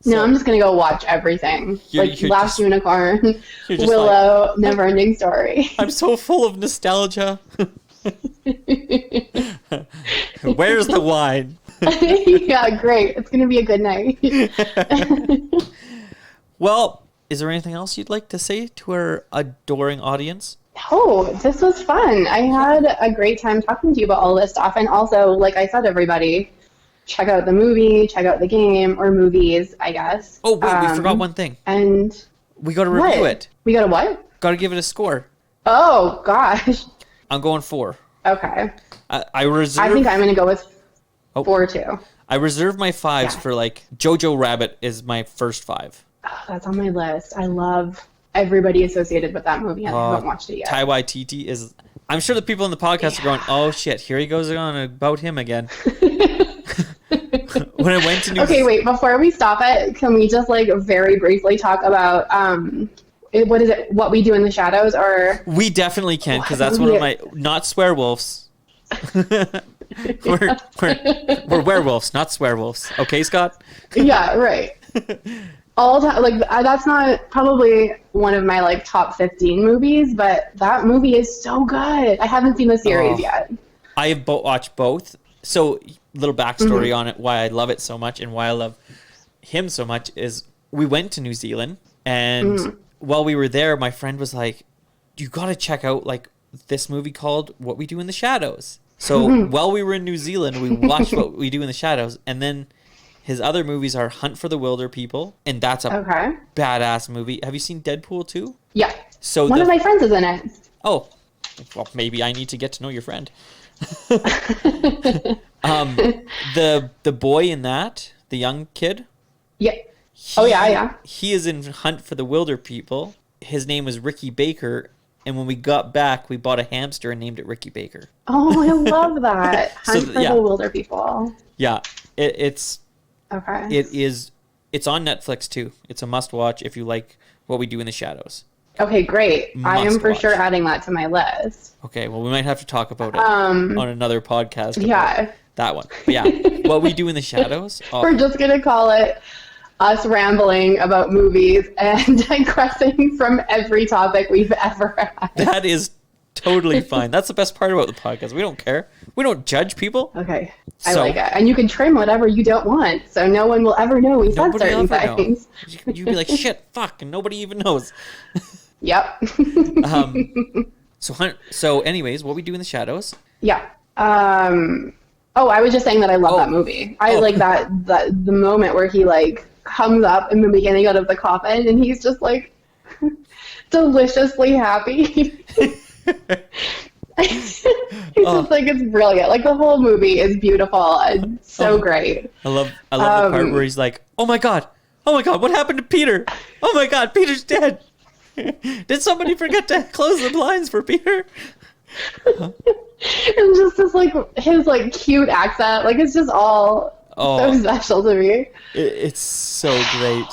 No, I'm just gonna go watch everything. Like Last Unicorn, Willow, like, Neverending Story. I'm so full of nostalgia. Where's the wine? Yeah, great. It's gonna be a good night. Well, is there anything else you'd like to say to our adoring audience? Oh, this was fun. I had a great time talking to you about all this stuff. And also, like I said, everybody, check out the movie, check out the game, or movies, I guess. Oh, wait, we forgot one thing. And we got to review it. We got to what? Got to give it a score. Oh, gosh. I'm going 4. Okay. I think I'm going to go with 4 too. I reserve my 5s for like Jojo Rabbit is my first 5. Oh, that's on my list. I love everybody associated with that movie. I haven't watched it yet. Tai Waititi is... I'm sure the people in the podcast are going, oh shit, here he goes on about him again. When I went to Okay, wait, before we stop it, can we just like very briefly talk about what is it, What We Do in the Shadows? Or we definitely can, because that's one of my... Not swearwolves. we're werewolves, not swearwolves. Okay, Scott? Yeah, right. All time, like that's not probably one of my like top 15 movies, but that movie is so good. I haven't seen the series yet. I have watched both. So, little backstory on it, why I love it so much and why I love him so much is we went to New Zealand, and while we were there, my friend was like, "You got to check out like this movie called What We Do in the Shadows." So while we were in New Zealand, we watched What We Do in the Shadows, and then his other movies are Hunt for the Wilder People, and that's a badass movie. Have you seen Deadpool 2? Yeah. So one of my friends is in it. Oh, well, maybe I need to get to know your friend. The boy in that, the young kid. Yeah. He is in Hunt for the Wilder People. His name is Ricky Baker, and when we got back, we bought a hamster and named it Ricky Baker. Oh, I love that. Hunt for the Wilder People. Yeah, it's. Okay. It's on Netflix too. It's a must watch if you like What We Do in the Shadows. Okay, great. I am for sure adding that to my list. Okay, well we might have to talk about it on another podcast. Yeah. That one. But yeah, What We Do in the Shadows. We're just going to call it us rambling about movies and digressing from every topic we've ever had. That is totally fine. That's the best part about the podcast. We don't care. We don't judge people. Okay. I like it. And you can trim whatever you don't want, so no one will ever know we said certain things. You'd be like, shit, fuck, and nobody even knows. Yep. So anyways, what we do in the shadows? Yeah. Oh, I was just saying that I love that movie. I like that the moment where he like comes up in the beginning out of the coffin and he's just like deliciously happy. It's just like, it's brilliant. Like the whole movie is beautiful and so great. I love the part where he's like, oh my god, what happened to Peter? Oh my god, Peter's dead. Did somebody forget to close the blinds for Peter? It's just this like his like cute accent. Like it's just all so special to me. It's so great.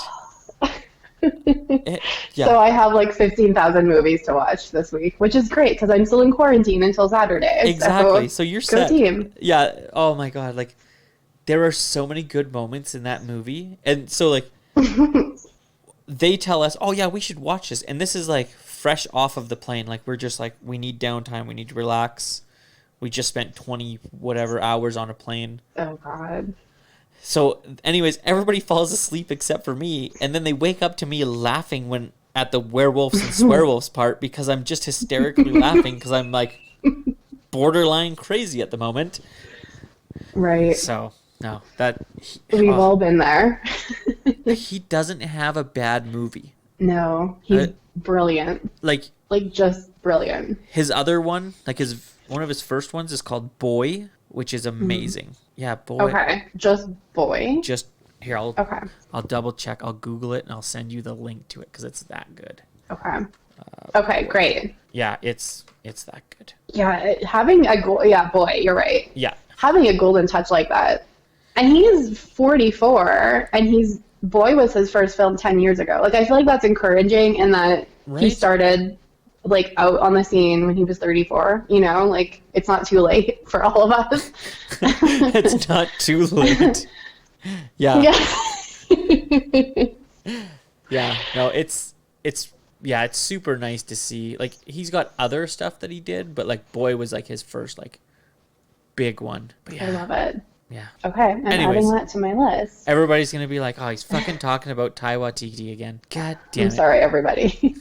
So I have like 15,000 movies to watch this week, which is great because I'm still in quarantine until Saturday. Exactly. So you're set. Team. Yeah. Oh my god. Like there are so many good moments in that movie, and so like they tell us, oh yeah, we should watch this, and this is like fresh off of the plane. Like we're just like, we need downtime, we need to relax. We just spent 20 whatever hours on a plane. Oh god. So anyways, everybody falls asleep except for me, and then they wake up to me laughing when at the werewolves and swearwolves part because I'm just hysterically laughing because I'm like borderline crazy at the moment. Right. So no, we've all been there. He doesn't have a bad movie. No, he's brilliant. Like just brilliant. His other one, like one of his first ones is called Boy, which is amazing. Yeah, Boy. Okay, just Boy. Just here, I'll double check. I'll Google it and I'll send you the link to it because it's that good. Okay. Okay, great. Yeah, it's that good. Yeah, having Boy, you're right. Yeah. Having a golden touch like that. And he's 44 and Boy was his first film 10 years ago. Like I feel like that's encouraging in that he started like out on the scene when he was 34, you know, like it's not too late for all of us. It's not too late. Yeah. Yeah. No, it's super nice to see. Like he's got other stuff that he did, but like Boy was like his first like big one. But yeah. I love it. Yeah. Okay, I'm adding that to my list. Everybody's going to be like, oh, he's fucking talking about Tai Waititi again. God damn it. I'm sorry, everybody.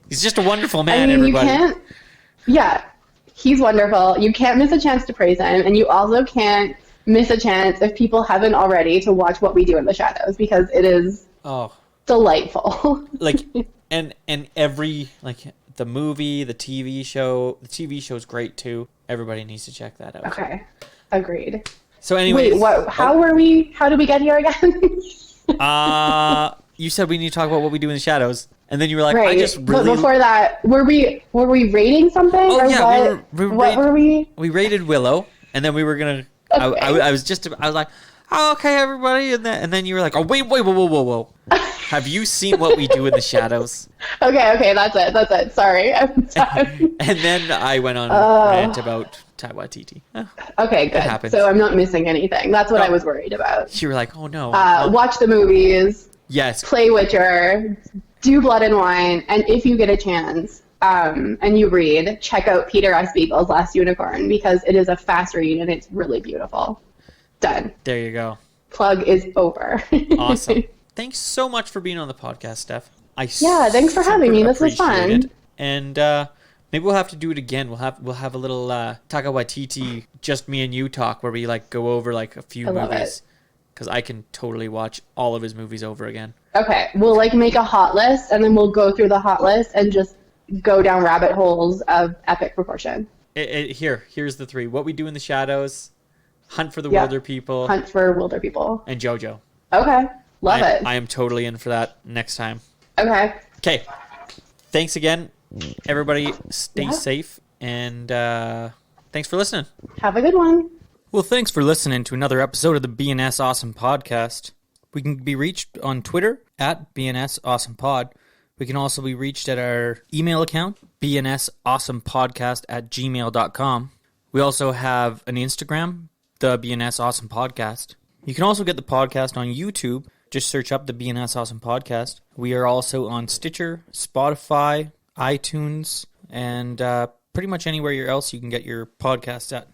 He's just a wonderful man, everybody. He's wonderful. You can't miss a chance to praise him, and you also can't miss a chance, if people haven't already, to watch What We Do in the Shadows, because it is delightful. Like, and every, like, the movie, the TV show is great, too. Everybody needs to check that out. Okay. Agreed. So anyway, how did we get here again? You said we need to talk about What We Do in the Shadows, and then you were like, right. I just really. But before that, were we rating something? Oh or yeah, what were we? We rated Willow, and then we were gonna. Okay. I was like, oh, okay, everybody, and then you were like, oh wait, whoa. Have you seen What We Do in the Shadows? Okay, that's it. Sorry, I'm done. And then I went on a rant about Tai Waititi. Okay, good. It happens. So I'm not missing anything. That's what I was worried about. You were like, oh no. Watch the movies. Yes. Play Witcher. Do Blood and Wine. And if you get a chance, and you read, check out Peter S. Beagle's Last Unicorn, because it is a fast read and it's really beautiful. Done. There you go. Plug is over. Awesome. Thanks so much for being on the podcast, Steph. Thanks for having me. This was fun. It. And maybe we'll have to do it again. We'll have a little Taka Waititi, just me and you talk, where we like go over like a few movies. Because I can totally watch all of his movies over again. Okay, we'll like make a hot list, and then we'll go through the hot list and just go down rabbit holes of epic proportion. Here's the three: What We Do in the Shadows, Hunt for the Wilder People, and JoJo. Okay. Love it. I am totally in for that next time. Okay. Thanks again, everybody. Stay safe, and thanks for listening. Have a good one. Well, thanks for listening to another episode of the BNS Awesome Podcast. We can be reached on Twitter at BNS Awesome Pod. We can also be reached at our email account, bnsawesomepodcast@gmail.com. We also have an Instagram, the BNS Awesome Podcast. You can also get the podcast on YouTube. Just search up the BNS Awesome Podcast. We are also on Stitcher, Spotify, iTunes, and pretty much anywhere else you can get your podcast at.